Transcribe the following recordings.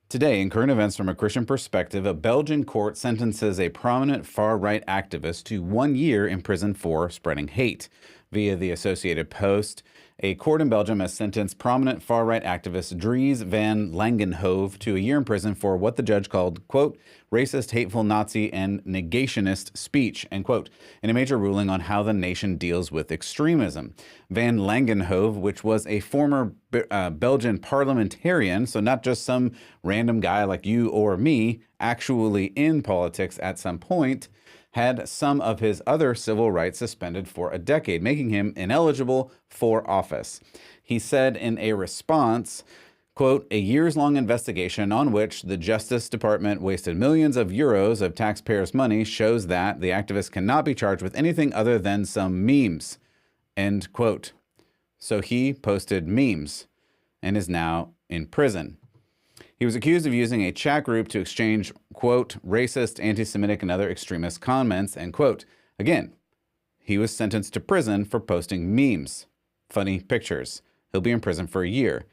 Today, in current events from a Christian perspective, a Belgian court sentences a prominent far-right activist to 1 year in prison for spreading hate. Via the Associated Post, a court in Belgium has sentenced prominent far-right activist Dries van Langenhove to 1 year in prison for what the judge called, quote, racist, hateful, Nazi, and negationist speech, end quote, in a major ruling on how the nation deals with extremism. Van Langenhove, which was a former Belgian parliamentarian, so not just some random guy like you or me, actually in politics at some point, had some of his other civil rights suspended for a decade, making him ineligible for office. He said in a response, quote, a years-long investigation on which the Justice Department wasted millions of euros of taxpayers' money shows that the activist cannot be charged with anything other than some memes, end quote. So he posted memes and is now in prison. He was accused of using a chat group to exchange, quote, racist, anti-Semitic, and other extremist comments, end quote. Again, he was sentenced to prison for posting memes, funny pictures. He'll be in prison for 1 year.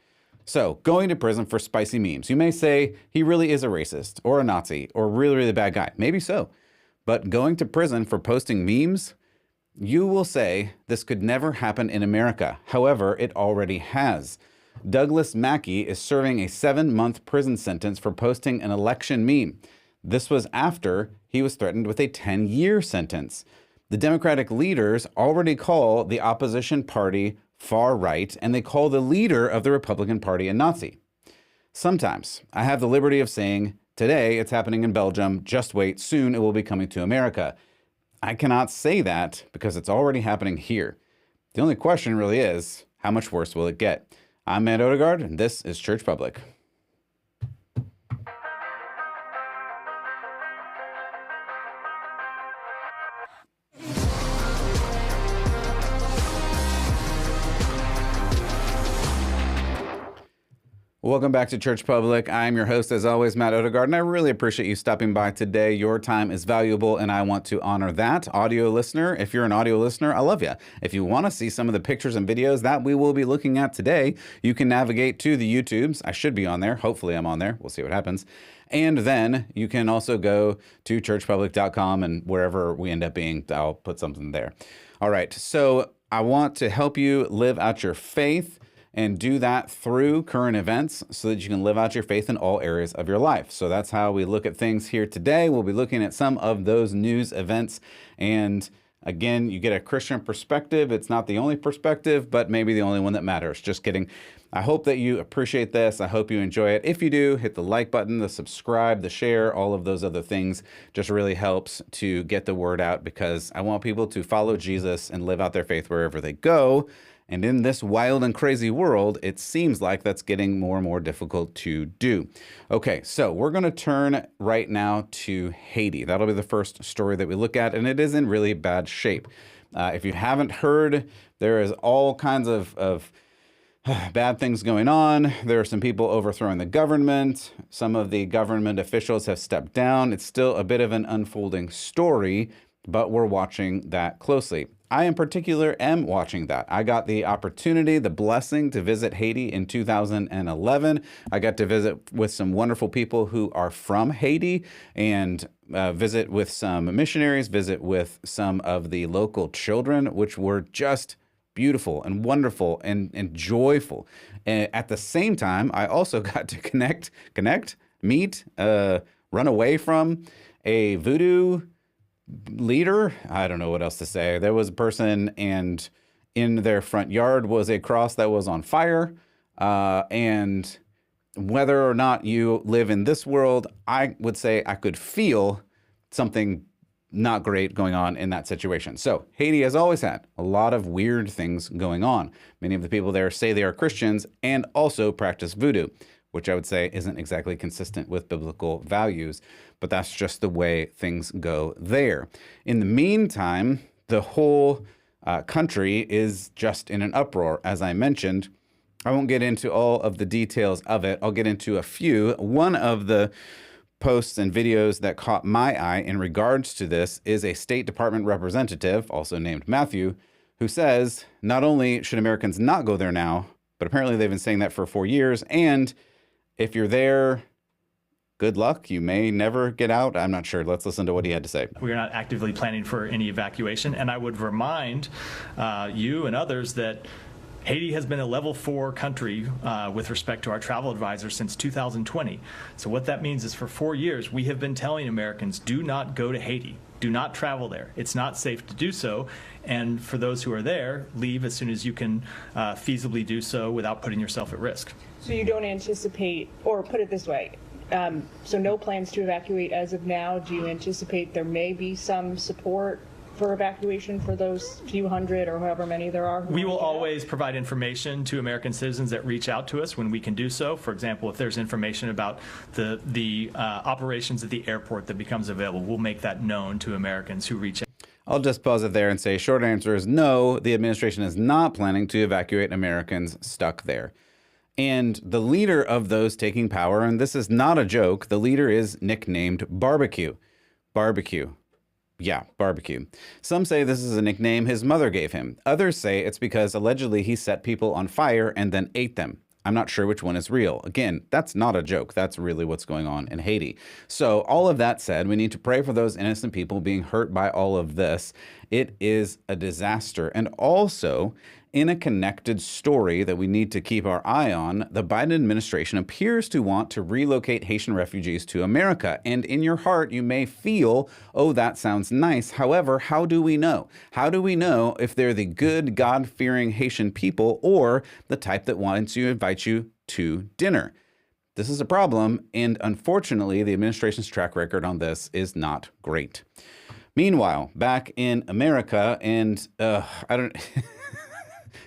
So, going to prison for spicy memes. You may say he really is a racist or a Nazi or really, really bad guy. Maybe so. But going to prison for posting memes, you will say this could never happen in America. However, it already has. Douglas Mackey is serving a 7-month prison sentence for posting an election meme. This was after he was threatened with a 10-year sentence. The Democratic leaders already call the opposition party far right, and they call the leader of the Republican Party a Nazi. Sometimes I have the liberty of saying, today it's happening in Belgium, just wait, soon it will be coming to America. I cannot say that because it's already happening here. The only question really is, how much worse will it get? I'm Matt Odegaard, and this is Church Public. Welcome back to Church Public. I'm your host, as always, Matt Odegaard, and I really appreciate you stopping by today. Your time is valuable, and I want to honor that. Audio listener, if you're an audio listener, I love you. If you want to see some of the pictures and videos that we will be looking at today, you can navigate to the YouTubes. I should be on there. Hopefully I'm on there. We'll see what happens. And then you can also go to churchpublic.com, and wherever we end up being, I'll put something there. All right, so I want to help you live out your faith and do that through current events so that you can live out your faith in all areas of your life. So that's how we look at things here today. We'll be looking at some of those news events. And again, you get a Christian perspective. It's not the only perspective, but maybe the only one that matters. Just kidding. I hope that you appreciate this. I hope you enjoy it. If you do, hit the like button, the subscribe, the share, all of those other things just really helps to get the word out, because I want people to follow Jesus and live out their faith wherever they go. And in this wild and crazy world, it seems like that's getting more and more difficult to do. Okay, so we're going to turn right now to Haiti. That'll be the first story that we look at, and it is in really bad shape. If you haven't heard, there is all kinds of bad things going on. There are some people overthrowing the government. Some of the government officials have stepped down. It's still a bit of an unfolding story, but we're watching that closely. I, in particular, am watching that. I got the opportunity, the blessing to visit Haiti in 2011. I got to visit with some wonderful people who are from Haiti and visit with some missionaries, visit with some of the local children, which were just beautiful and wonderful and joyful. And at the same time, I also got to meet, run away from a voodoo leader. I don't know what else to say. There was a person, and in their front yard was a cross that was on fire. And whether or not you live in this world, I would say I could feel something not great going on in that situation. So Haiti has always had a lot of weird things going on. Many of the people there say they are Christians and also practice voodoo, which I would say isn't exactly consistent with biblical values, but that's just the way things go there. In the meantime, the whole country is just in an uproar, as I mentioned. I won't get into all of the details of it. I'll get into a few. One of the posts and videos that caught my eye in regards to this is a State Department representative, also named Matthew, who says not only should Americans not go there now, but apparently they've been saying that for 4 years, and if you're there, good luck. You may never get out. I'm not sure. Let's listen to what he had to say. We are not actively planning for any evacuation, and I would remind you and others that Haiti has been a level 4 country with respect to our travel advisor since 2020. So what that means is for 4 years, we have been telling Americans, do not go to Haiti. Do not travel there. It's not safe to do so. And for those who are there, leave as soon as you can feasibly do so without putting yourself at risk. So you don't anticipate, or put it this way, so no plans to evacuate as of now. Do you anticipate there may be some support for evacuation for those few hundred or however many there are? We will always provide information to American citizens that reach out to us when we can do so. For example, if there's information about the operations at the airport that becomes available, we'll make that known to Americans who reach out. I'll just pause it there and say short answer is no, the administration is not planning to evacuate Americans stuck there. And the leader of those taking power, and this is not a joke, the leader is nicknamed Barbecue. Barbecue. Yeah, Barbecue. Some say this is a nickname his mother gave him. Others say it's because allegedly he set people on fire and then ate them. I'm not sure which one is real. Again, that's not a joke. That's really what's going on in Haiti. So all of that said, we need to pray for those innocent people being hurt by all of this. It is a disaster. And also, in a connected story that we need to keep our eye on, the Biden administration appears to want to relocate Haitian refugees to America. And in your heart, you may feel, oh, that sounds nice. However, how do we know? How do we know if they're the good, God-fearing Haitian people or the type that wants to invite you to dinner? This is a problem, and unfortunately, the administration's track record on this is not great. Meanwhile, back in America, and I don't...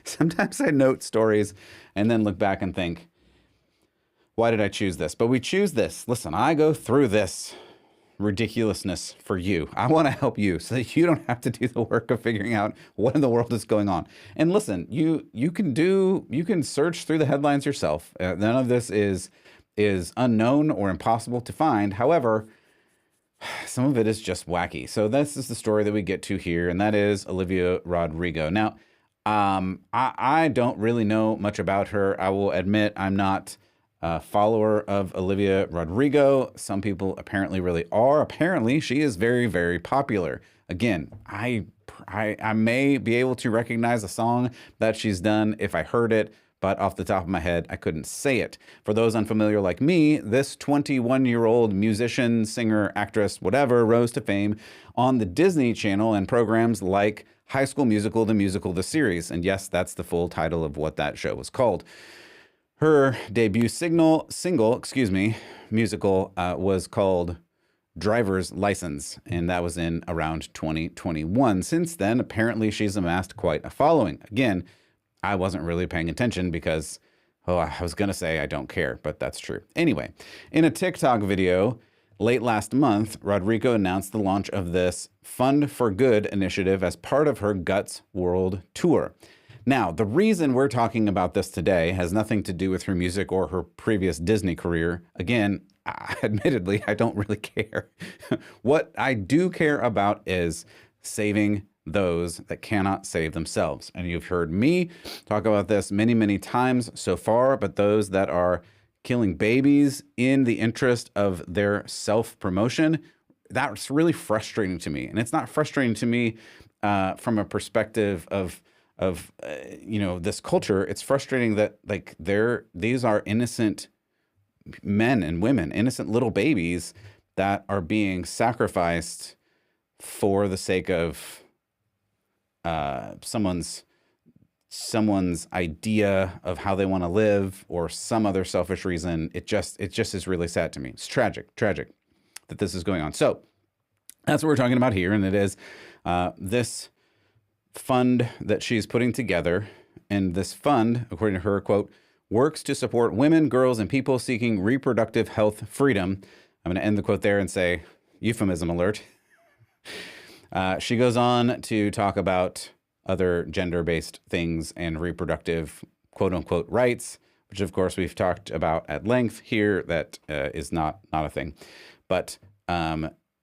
Sometimes I note stories and then look back and think, why did I choose this? But we choose this. Listen, I go through this ridiculousness for you. I want to help you so that you don't have to do the work of figuring out what in the world is going on. And listen, you can search through the headlines yourself. None of this is unknown or impossible to find. However, some of it is just wacky. So this is the story that we get to here, and that is Olivia Rodrigo. Now, I don't really know much about her. I will admit I'm not a follower of Olivia Rodrigo. Some people apparently really are. Apparently, she is very, very popular. Again, I may be able to recognize a song that she's done if I heard it, but off the top of my head, I couldn't say it. For those unfamiliar like me, this 21-year-old musician, singer, actress, whatever, rose to fame on the Disney Channel and programs like High School Musical, the series. And yes, that's the full title of what that show was called. Her debut musical was called Driver's License, and that was in around 2021. Since then, apparently she's amassed quite a following. Again, I wasn't really paying attention because, I was going to say I don't care, but that's true. Anyway, in a TikTok video late last month, Rodrigo announced the launch of this Fund for Good initiative as part of her Guts World Tour. Now, the reason we're talking about this today has nothing to do with her music or her previous Disney career. Again, admittedly, I don't really care. What I do care about is saving those that cannot save themselves. And you've heard me talk about this many, many times so far, but those that are killing babies in the interest of their self-promotion, that's really frustrating to me. And it's not frustrating to me from a perspective of this culture. It's frustrating that these are innocent men and women, innocent little babies that are being sacrificed for the sake of someone's idea of how they want to live or some other selfish reason. It just is really sad to me. It's tragic that this is going on. So that's what we're talking about here. And it is this fund that she's putting together. And this fund, according to her, quote, works to support women, girls, and people seeking reproductive health freedom. I'm going to end the quote there and say, euphemism alert. She goes on to talk about other gender-based things and reproductive quote-unquote rights, which of course we've talked about at length here. That is not a thing. But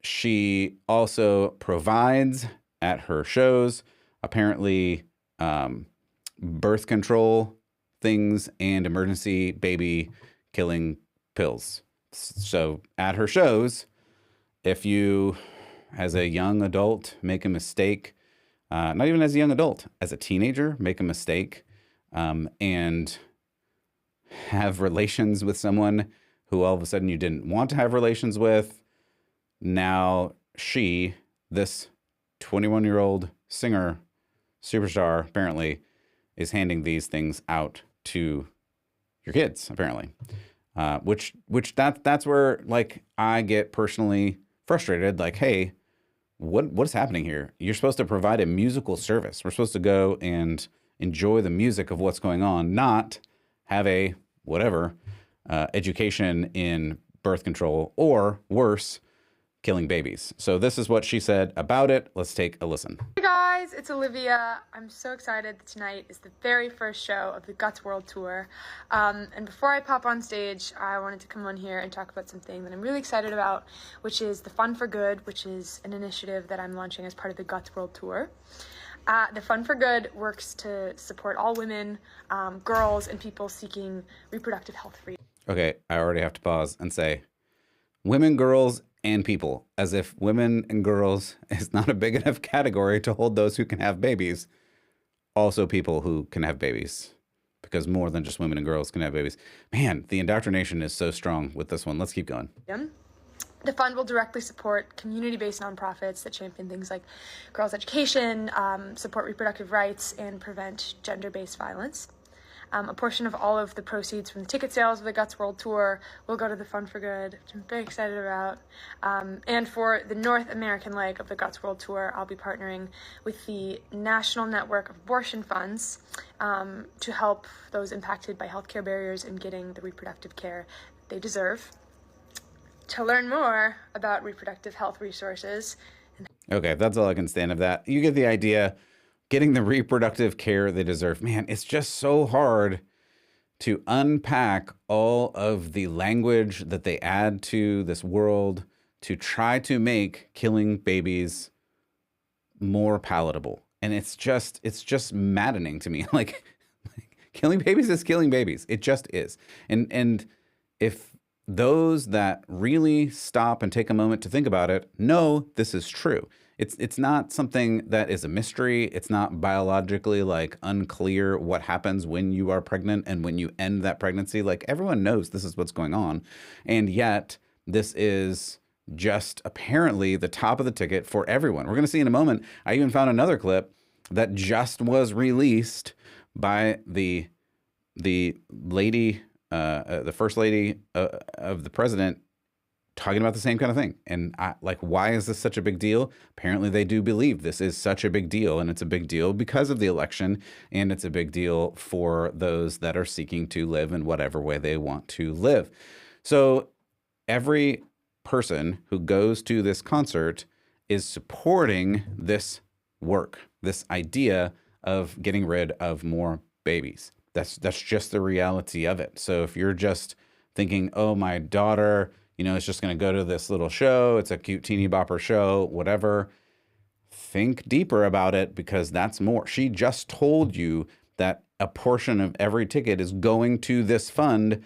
she also provides at her shows apparently birth control things and emergency baby killing pills. So at her shows, if you, as a young adult, make a mistake, not even as a young adult, as a teenager, make a mistake, and have relations with someone who all of a sudden you didn't want to have relations with, now this 21-year-old singer, superstar, apparently, is handing these things out to your kids, apparently. That's where, like, I get personally frustrated. Like, hey, what's happening here? You're supposed to provide a musical service. We're supposed to go and enjoy the music of what's going on, not have a education in birth control, or worse, killing babies. So this is what she said about it. Let's take a listen. Hey guys, it's Olivia. I'm so excited that tonight is the very first show of the Guts World Tour. And before I pop on stage, I wanted to come on here and talk about something that I'm really excited about, which is the Fun for Good, which is an initiative that I'm launching as part of the Guts World Tour. The Fun for Good works to support all women, girls, and people seeking reproductive health freedom. Okay, I already have to pause and say, women, girls, and people, as if women and girls is not a big enough category to hold those who can have babies. Also people who can have babies, because more than just women and girls can have babies. Man, the indoctrination is so strong with this one. Let's keep going. The fund will directly support community-based nonprofits that champion things like girls' education, support reproductive rights, and prevent gender-based violence. A portion of all of the proceeds from the ticket sales of the Guts World Tour will go to the Fund for Good, which I'm very excited about. And for the North American leg of the Guts World Tour, I'll be partnering with the National Network of Abortion Funds to help those impacted by healthcare barriers in getting the reproductive care they deserve. To learn more about reproductive health resources. Okay, that's all I can stand of that. You get the idea. Getting the reproductive care they deserve. Man, it's just so hard to unpack all of the language that they add to this world to try to make killing babies more palatable. And it's just maddening to me. Like killing babies is killing babies. It just is. And if those that really stop and take a moment to think about it know this is true. It's not something that is a mystery. It's not biologically like unclear what happens when you are pregnant and when you end that pregnancy. Like everyone knows this is what's going on. And yet this is just apparently the top of the ticket for everyone. We're going to see in a moment. I even found another clip that just was released by the lady, the first lady of the president, talking about the same kind of thing. And why is this such a big deal? Apparently they do believe this is such a big deal, and it's a big deal because of the election, and it's a big deal for those that are seeking to live in whatever way they want to live. So every person who goes to this concert is supporting this work, this idea of getting rid of more babies. That's just the reality of it. So if you're just thinking, oh, my daughter, it's just going to go to this little show. It's a cute teeny bopper show, whatever. Think deeper about it, because that's more. She just told you that a portion of every ticket is going to this fund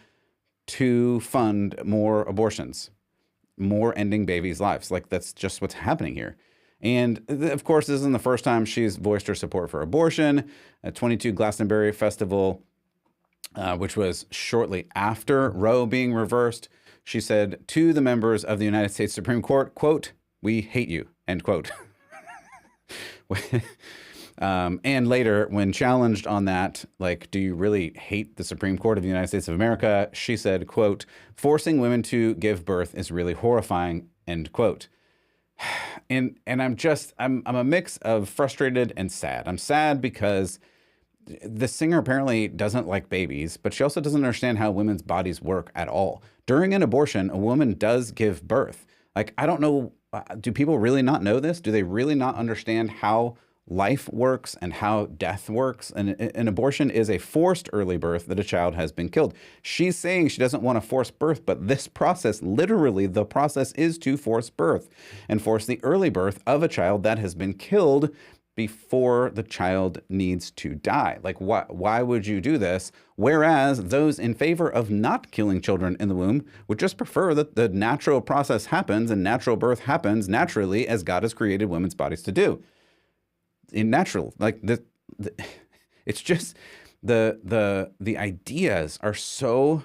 to fund more abortions, more ending babies' lives. Like that's just what's happening here. And of course, this isn't the first time she's voiced her support for abortion. At 22 Glastonbury Festival, which was shortly after Roe being reversed, she said to the members of the United States Supreme Court, quote, "We hate you," end quote. And later, when challenged on that, like, do you really hate the Supreme Court of the United States of America? She said, quote, "Forcing women to give birth is really horrifying," end quote. And I'm a mix of frustrated and sad. I'm sad because the singer apparently doesn't like babies, but she also doesn't understand how women's bodies work at all. During an abortion, a woman does give birth. Like, I don't know, do people really not know this? Do they really not understand how life works and how death works? And an abortion is a forced early birth that a child has been killed. She's saying she doesn't want to force birth, but this process, literally the process is to force birth and force the early birth of a child that has been killed before the child needs to die. Like, why would you do this? Whereas those in favor of not killing children in the womb would just prefer that the natural process happens and natural birth happens naturally as God has created women's bodies to do. In natural, like it's just the ideas are so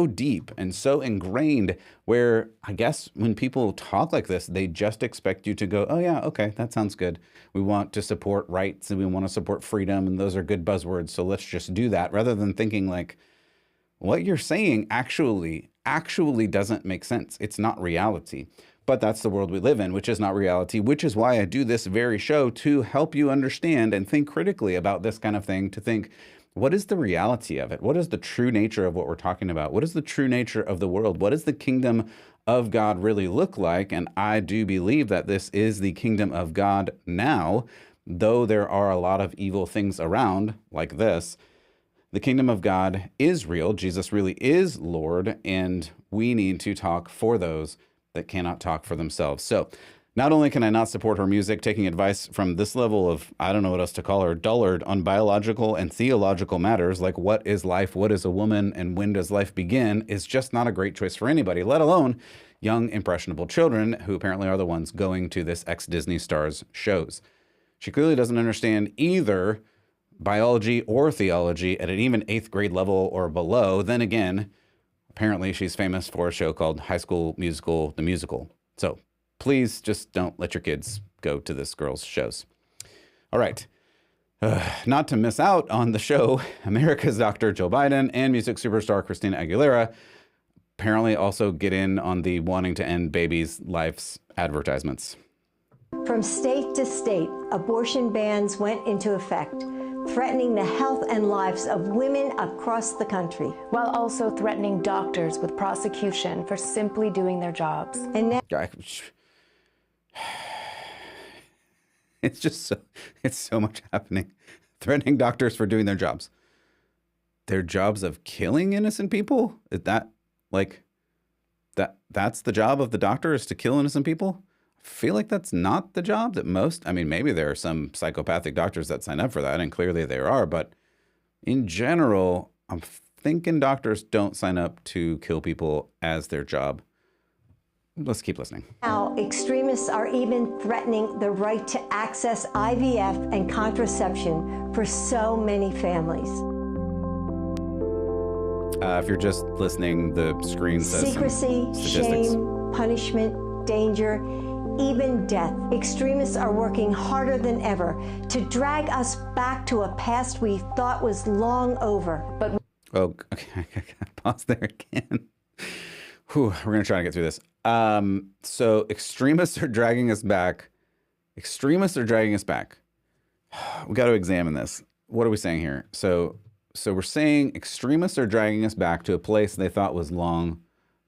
deep and so ingrained, where I guess when people talk like this, they just expect you to go, oh yeah, okay, that sounds good. We want to support rights and we want to support freedom, and those are good buzzwords, so let's just do that, rather than thinking like, what you're saying actually doesn't make sense. It's not reality. But that's the world we live in, which is not reality, which is why I do this very show, to help you understand and think critically about this kind of thing, to think, what is the reality of it? What is the true nature of what we're talking about? What is the true nature of the world? What does the kingdom of God really look like? And I do believe that this is the kingdom of God now, though there are a lot of evil things around like this. The kingdom of God is real. Jesus really is Lord, and we need to talk for those that cannot talk for themselves. So not only can I not support her music, taking advice from this level of, I don't know what else to call her, dullard on biological and theological matters, like what is life, what is a woman, and when does life begin, is just not a great choice for anybody, let alone young, impressionable children who apparently are the ones going to this ex-Disney stars shows. She clearly doesn't understand either biology or theology at an even 8th grade level or below. Then again, apparently she's famous for a show called High School Musical, the musical. So please just don't let your kids go to this girl's shows. All right. Not to miss out on the show, America's Dr. Joe Biden and music superstar Christina Aguilera apparently also get in on the wanting to end babies' lives advertisements. From state to state, abortion bans went into effect, threatening the health and lives of women across the country, while also threatening doctors with prosecution for simply doing their jobs. And now it's so much happening. Threatening doctors for doing their jobs. Their jobs of killing innocent people? Is that like that's the job of the doctor, is to kill innocent people? I feel like that's not the job that most, I mean, maybe there are some psychopathic doctors that sign up for that, and clearly there are, but in general, I'm thinking doctors don't sign up to kill people as their job. Let's keep listening. Now, extremists are even threatening the right to access IVF and contraception for so many families. If you're just listening, the screen says secrecy, shame, punishment, danger, even death. Extremists are working harder than ever to drag us back to a past we thought was long over. But oh, okay, I gotta pause there again. Whew, we're gonna try to get through this. So extremists are dragging us back. Extremists are dragging us back. We got to examine this. What are we saying here? So we're saying extremists are dragging us back to a place they thought was long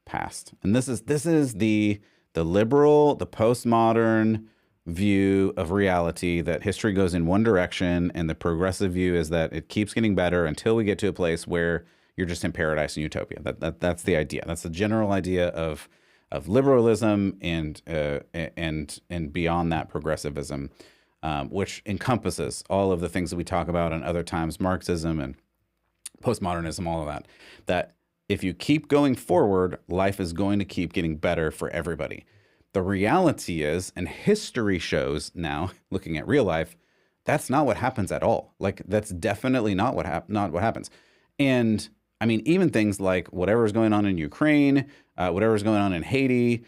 past. And this is the liberal, the postmodern view of reality, that history goes in one direction, and the progressive view is that it keeps getting better until we get to a place where you're just in paradise and utopia. That's the idea. That's the general idea of liberalism and beyond that, progressivism, which encompasses all of the things that we talk about in other times, Marxism and postmodernism, all of that. That if you keep going forward, life is going to keep getting better for everybody. The reality is, and history shows now, looking at real life, that's not what happens at all. Like, that's definitely not what happens. And I mean, even things like whatever's going on in Ukraine, whatever's going on in Haiti,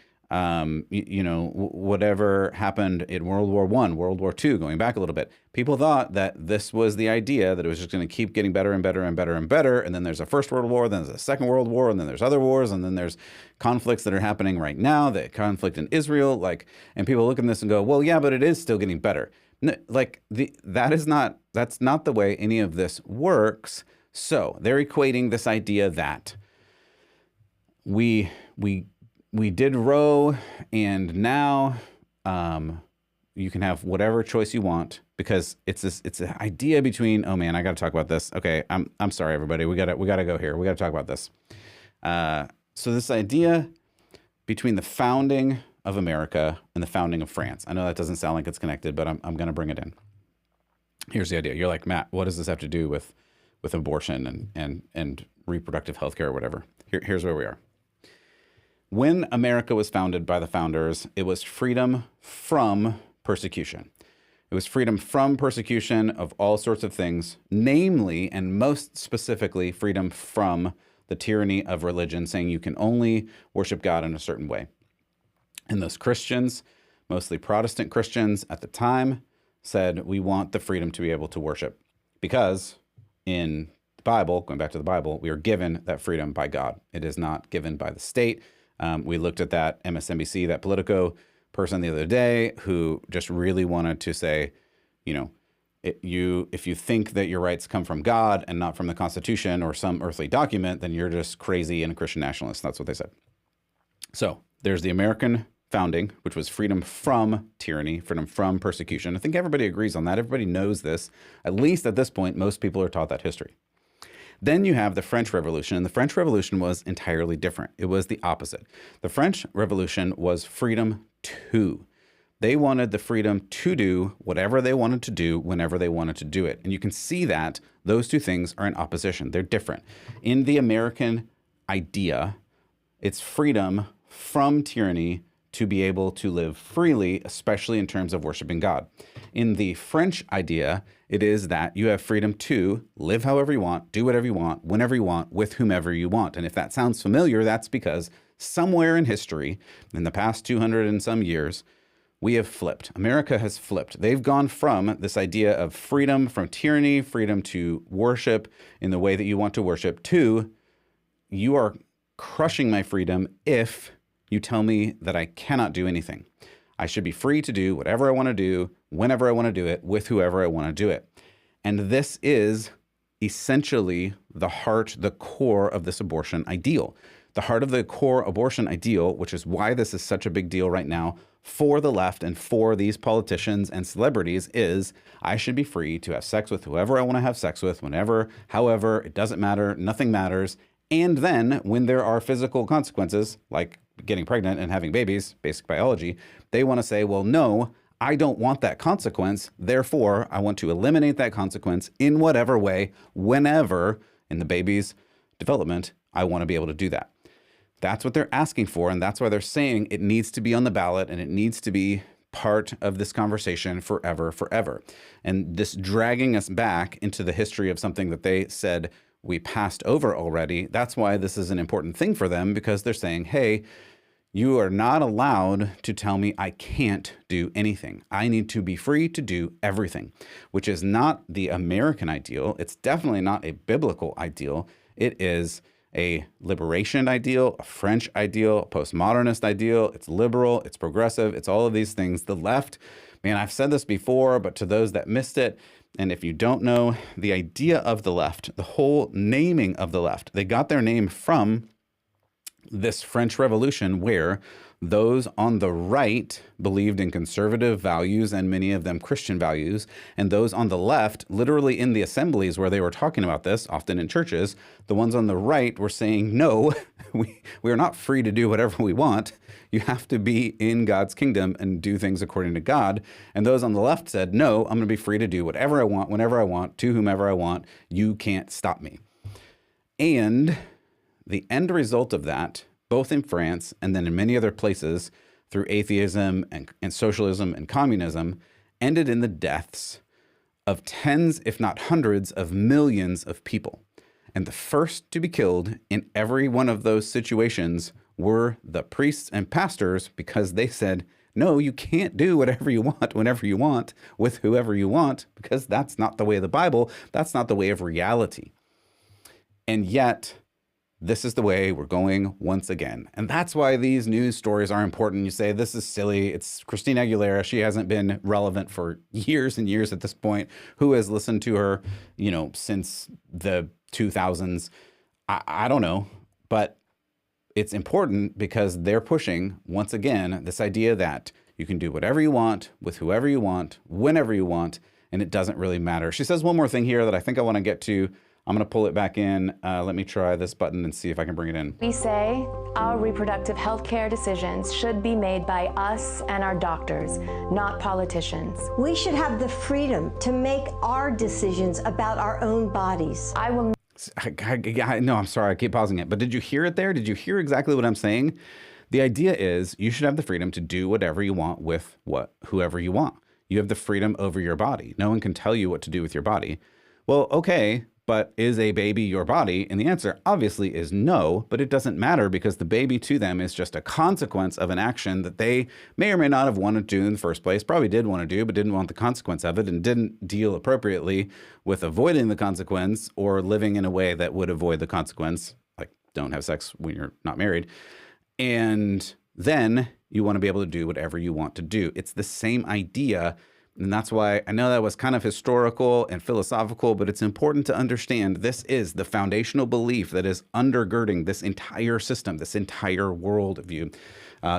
whatever happened in World War I, World War II, going back a little bit, people thought that this was the idea, that it was just going to keep getting better and better and better and better. And then there's a First World War, then there's a Second World War, and then there's other wars, and then there's conflicts that are happening right now, the conflict in Israel, and people look at this and go, well, yeah, but it is still getting better. No, that's not the way any of this works. So they're equating this idea that we did Roe, and now you can have whatever choice you want, because it's an idea between, oh man, I got to talk about this. Okay, I'm sorry everybody, we gotta go here. We gotta talk about this. So this idea between the founding of America and the founding of France. I know that doesn't sound like it's connected, but I'm gonna bring it in. Here's the idea. You're like, Matt, what does this have to do with abortion and reproductive health care or whatever? Here's where we are. When America was founded by the founders, it was freedom from persecution. It was freedom from persecution of all sorts of things, namely and most specifically freedom from the tyranny of religion, saying you can only worship God in a certain way. And those Christians, mostly Protestant Christians at the time, said we want the freedom to be able to worship because in the Bible, going back to the Bible, we are given that freedom by God. It is not given by the state. We looked at that MSNBC, that Politico person the other day who just really wanted to say, if you think that your rights come from God and not from the Constitution or some earthly document, then you're just crazy and a Christian nationalist. That's what they said. So there's the American founding, which was freedom from tyranny, freedom from persecution. I think everybody agrees on that. Everybody knows this. At least at this point, most people are taught that history. Then you have the French Revolution, and the French Revolution was entirely different. It was the opposite. The French Revolution was freedom to. They wanted the freedom to do whatever they wanted to do whenever they wanted to do it. And you can see that those two things are in opposition. They're different. In the American idea, it's freedom from tyranny to be able to live freely, especially in terms of worshiping God. In the French idea, it is that you have freedom to live however you want, do whatever you want, whenever you want, with whomever you want. And if that sounds familiar, that's because somewhere in history, in the past 200 and some years, we have flipped. America has flipped. They've gone from this idea of freedom from tyranny, freedom to worship in the way that you want to worship, to you are crushing my freedom if you tell me that I cannot do anything. I should be free to do whatever I want to do, whenever I want to do it, with whoever I want to do it. And this is essentially the heart, the core of this abortion ideal. The heart of the core abortion ideal, which is why this is such a big deal right now for the left and for these politicians and celebrities, is I should be free to have sex with whoever I want to have sex with, whenever, however, it doesn't matter, nothing matters. And then when there are physical consequences, like getting pregnant and having babies, basic biology, they want to say, well, no, I don't want that consequence. Therefore, I want to eliminate that consequence in whatever way, whenever in the baby's development, I want to be able to do that. That's what they're asking for. And that's why they're saying it needs to be on the ballot and it needs to be part of this conversation forever, forever. And this dragging us back into the history of something that they said we passed over already. That's why this is an important thing for them, because they're saying, hey, you are not allowed to tell me I can't do anything. I need to be free to do everything, which is not the American ideal. It's definitely not a biblical ideal. It is a liberation ideal, a French ideal, a postmodernist ideal. It's liberal, it's progressive, it's all of these things. The left, man, I've said this before, but to those that missed it, and if you don't know, the idea of the left, the whole naming of the left, they got their name from this French Revolution, where those on the right believed in conservative values and many of them Christian values, and those on the left, literally in the assemblies where they were talking about this, often in churches, the ones on the right were saying, no, we are not free to do whatever we want. You have to be in God's kingdom and do things according to God. And those on the left said, no, I'm going to be free to do whatever I want, whenever I want, to whomever I want. You can't stop me. And the end result of that, both in France and then in many other places through atheism and socialism and communism, ended in the deaths of tens, if not hundreds, of millions of people. And the first to be killed in every one of those situations were the priests and pastors, because they said, no, you can't do whatever you want, whenever you want, with whoever you want, because that's not the way of the Bible. That's not the way of reality. And yet, this is the way we're going once again. And that's why these news stories are important. You say, this is silly. It's Christina Aguilera. She hasn't been relevant for years and years at this point. Who has listened to her, since the 2000s? I don't know. But it's important because they're pushing, once again, this idea that you can do whatever you want, with whoever you want, whenever you want, and it doesn't really matter. She says one more thing here that I think I want to get to. I'm going to pull it back in. Let me try this button and see if I can bring it in. We say our reproductive health care decisions should be made by us and our doctors, not politicians. We should have the freedom to make our decisions about our own bodies. I will No, I'm sorry. I keep pausing it. But did you hear it there? Did you hear exactly what I'm saying? The idea is you should have the freedom to do whatever you want with whoever you want. You have the freedom over your body. No one can tell you what to do with your body. Well, okay, but is a baby your body? And the answer obviously is no, but it doesn't matter because the baby to them is just a consequence of an action that they may or may not have wanted to do in the first place, probably did want to do, but didn't want the consequence of it and didn't deal appropriately with avoiding the consequence or living in a way that would avoid the consequence, like don't have sex when you're not married. And then you want to be able to do whatever you want to do. It's the same idea. And that's why I know that was kind of historical and philosophical, but it's important to understand this is the foundational belief that is undergirding this entire system, this entire worldview.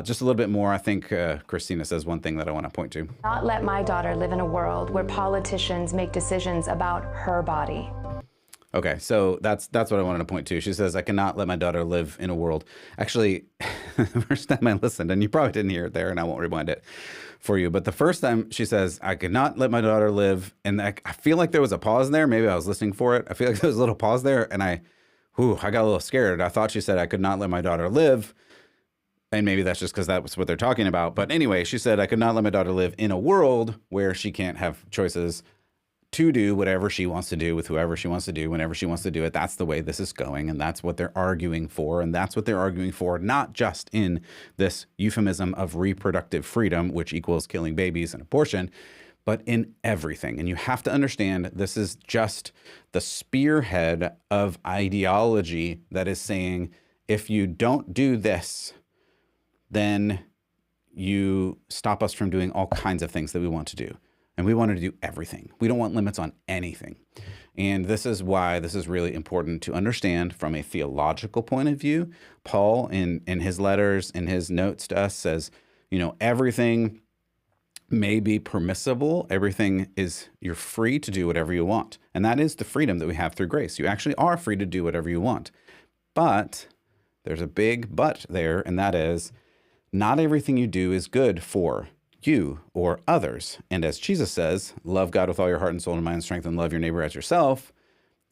Just a little bit more, I think Christina says one thing that I want to point to. not let my daughter live in a world where politicians make decisions about her body. Okay, so that's what I wanted to point to. She says, I cannot let my daughter live in a world. Actually, the first time I listened, and you probably didn't hear it there, and I won't rewind it for you, but the first time she says, I could not let my daughter live, and I feel like there was a pause there. Maybe I was listening for it. I feel like there was a little pause there, and I got a little scared. I thought she said, I could not let my daughter live, and maybe that's just because that's what they're talking about. But anyway, she said, I could not let my daughter live in a world where she can't have choices to do whatever she wants to do with whoever she wants to do, whenever she wants to do it. That's the way this is going, and that's what they're arguing for. And that's what they're arguing for, not just in this euphemism of reproductive freedom, which equals killing babies and abortion, but in everything. And you have to understand this is just the spearhead of ideology that is saying, if you don't do this, then you stop us from doing all kinds of things that we want to do. And we want to do everything. We don't want limits on anything. And this is why this is really important to understand from a theological point of view. Paul, in his letters, in his notes to us, says, everything may be permissible. Everything is, you're free to do whatever you want. And that is the freedom that we have through grace. You actually are free to do whatever you want. But there's a big but there, and that is not everything you do is good for you or others. And as Jesus says, love God with all your heart and soul and mind and strength, and love your neighbor as yourself.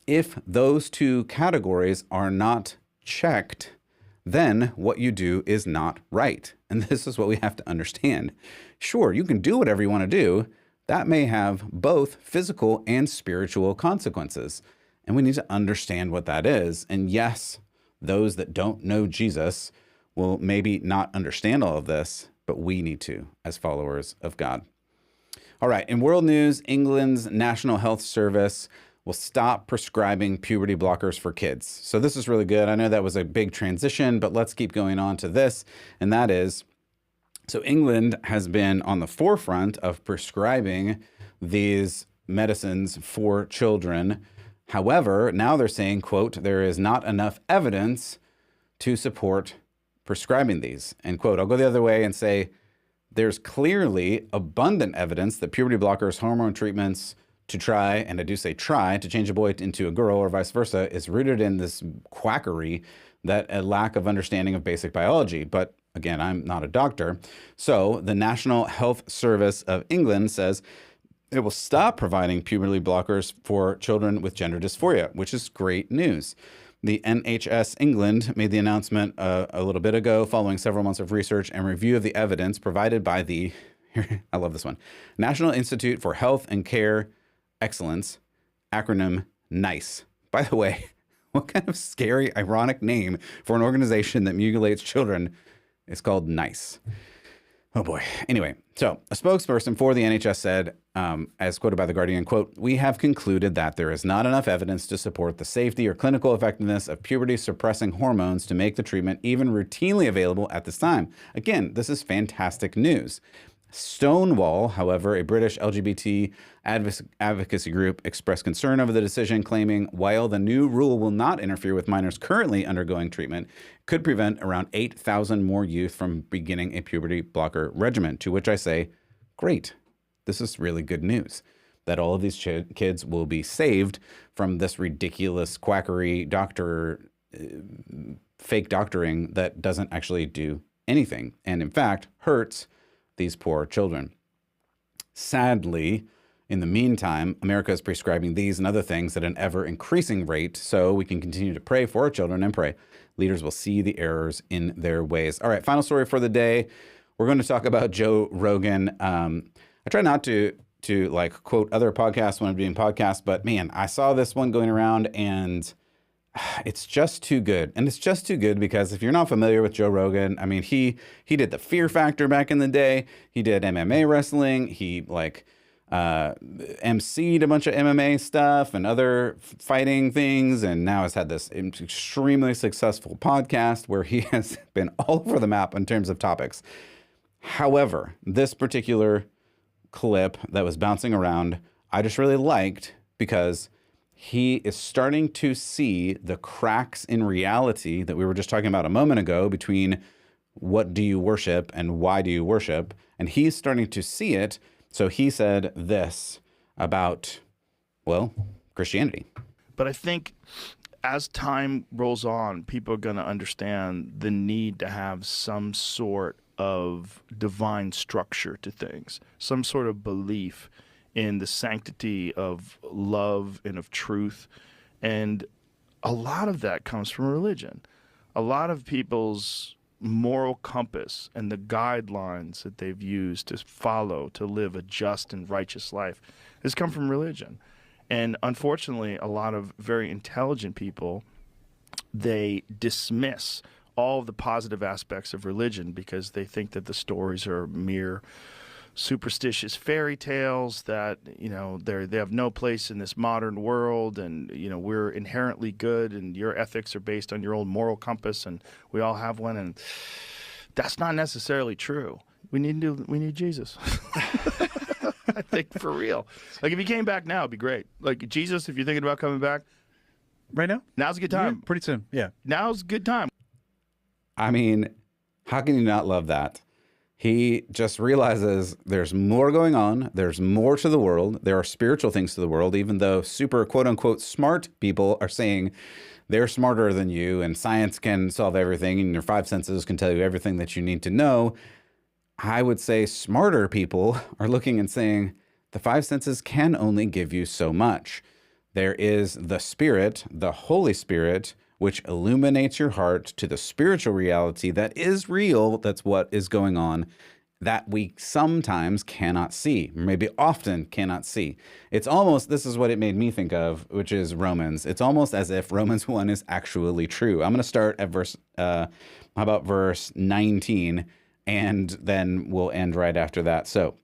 If those two categories are not checked, then what you do is not right. And this is what we have to understand. Sure, you can do whatever you want to do. That may have both physical and spiritual consequences. And we need to understand what that is. And yes, those that don't know Jesus will maybe not understand all of this, but we need to as followers of God. All right, in world news, England's National Health Service will stop prescribing puberty blockers for kids. So this is really good. I know that was a big transition, but let's keep going on to this. And that is, so England has been on the forefront of prescribing these medicines for children. However, now they're saying, quote, there is not enough evidence to support prescribing these, end quote. I'll go the other way and say there's clearly abundant evidence that puberty blockers, hormone treatments to try, and I do say try, to change a boy into a girl or vice versa is rooted in this quackery, that a lack of understanding of basic biology. But again, I'm not a doctor. So the National Health Service of England says it will stop providing puberty blockers for children with gender dysphoria, which is great news. The NHS England made the announcement a little bit ago following several months of research and review of the evidence provided by the, I love this one, National Institute for Health and Care Excellence, acronym NICE. By the way, what kind of scary, ironic name for an organization that mutilates children is called NICE? Oh boy. Anyway, so a spokesperson for the NHS said, as quoted by The Guardian, quote, we have concluded that there is not enough evidence to support the safety or clinical effectiveness of puberty suppressing hormones to make the treatment even routinely available at this time. Again, this is fantastic news. Stonewall, however, a British LGBT advocacy group, expressed concern over the decision, claiming while the new rule will not interfere with minors currently undergoing treatment, could prevent around 8,000 more youth from beginning a puberty blocker regimen, to which I say, great. This is really good news. that all of these kids will be saved from this ridiculous quackery fake doctoring that doesn't actually do anything, and in fact hurts these poor children. Sadly, in the meantime, America is prescribing these and other things at an ever-increasing rate, so we can continue to pray for our children and pray leaders will see the errors in their ways. All right, final story for the day. We're going to talk about Joe Rogan. I try not to like quote other podcasts when I'm doing podcasts, but man, I saw this one going around and it's just too good. And it's just too good because if you're not familiar with Joe Rogan, I mean, he did the Fear Factor back in the day. He did MMA wrestling. He emceed a bunch of MMA stuff and other fighting things, and now has had this extremely successful podcast where he has been all over the map in terms of topics. However, this particular clip that was bouncing around, I just really liked because he is starting to see the cracks in reality that we were just talking about a moment ago between what do you worship and why do you worship, and he's starting to see it. So he said this about, well, Christianity. But I think as time rolls on, people are going to understand the need to have some sort of divine structure to things, some sort of belief in the sanctity of love and of truth. And a lot of that comes from religion. A lot of people's moral compass and the guidelines that they've used to follow to live a just and righteous life has come from religion. And unfortunately, a lot of very intelligent people, they dismiss all of the positive aspects of religion because they think that the stories are mere superstitious fairy tales, that, you know, they have no place in this modern world, and, you know, we're inherently good and your ethics are based on your own moral compass and we all have one. And that's not necessarily true. We need Jesus. I think, for real. Like, if he came back now, it'd be great. Like, Jesus, if you're thinking about coming back right now, now's a good time. Yeah, pretty soon. Yeah. Now's a good time. I mean, how can you not love that? He just realizes there's more going on. There's more to the world. There are spiritual things to the world, even though super quote unquote smart people are saying they're smarter than you and science can solve everything and your five senses can tell you everything that you need to know. I would say smarter people are looking and saying the five senses can only give you so much. There is the Spirit, the Holy Spirit, which illuminates your heart to the spiritual reality that is real, that's what is going on, that we sometimes cannot see, maybe often cannot see. It's almost, this is what it made me think of, which is Romans. It's almost as if Romans 1 is actually true. I'm going to start at verse 19, and then we'll end right after that. So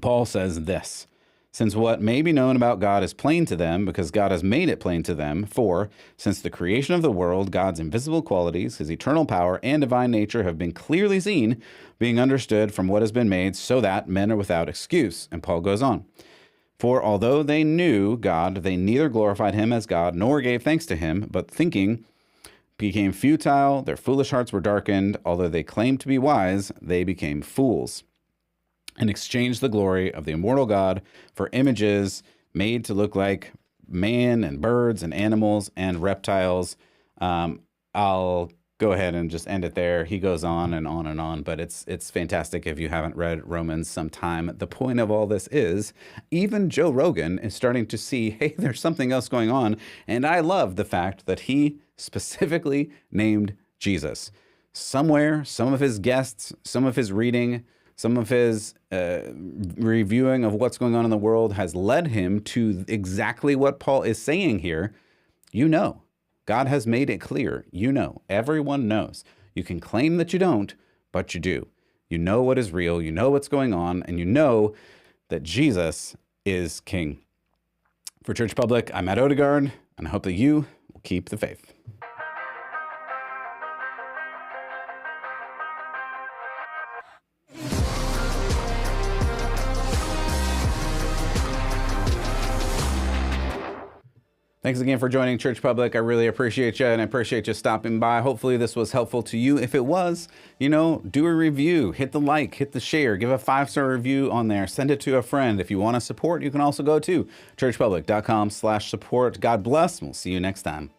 Paul says this: since what may be known about God is plain to them, because God has made it plain to them, for since the creation of the world, God's invisible qualities, his eternal power and divine nature have been clearly seen, being understood from what has been made, so that men are without excuse. And Paul goes on. For although they knew God, they neither glorified him as God nor gave thanks to him, but thinking became futile, their foolish hearts were darkened. Although they claimed to be wise, they became fools, and exchanged the glory of the immortal God for images made to look like man and birds and animals and reptiles. I'll go ahead and just end it there. He goes on and on and on, but it's fantastic if you haven't read Romans sometime. The point of all this is even Joe Rogan is starting to see, hey, there's something else going on. And I love the fact that he specifically named Jesus. Somewhere, some of his guests, some of his reading, some of his reviewing of what's going on in the world has led him to exactly what Paul is saying here. You know, God has made it clear. You know, everyone knows. You can claim that you don't, but you do. You know what is real. You know what's going on, and you know that Jesus is King. For Church Public, I'm Matt Odegaard, and I hope that you will keep the faith. Thanks again for joining Church Public. I really appreciate you, and I appreciate you stopping by. Hopefully this was helpful to you. If it was, do a review, hit the like, hit the share, give a 5-star review on there, send it to a friend. If you want to support, you can also go to churchpublic.com/support. God bless, and we'll see you next time.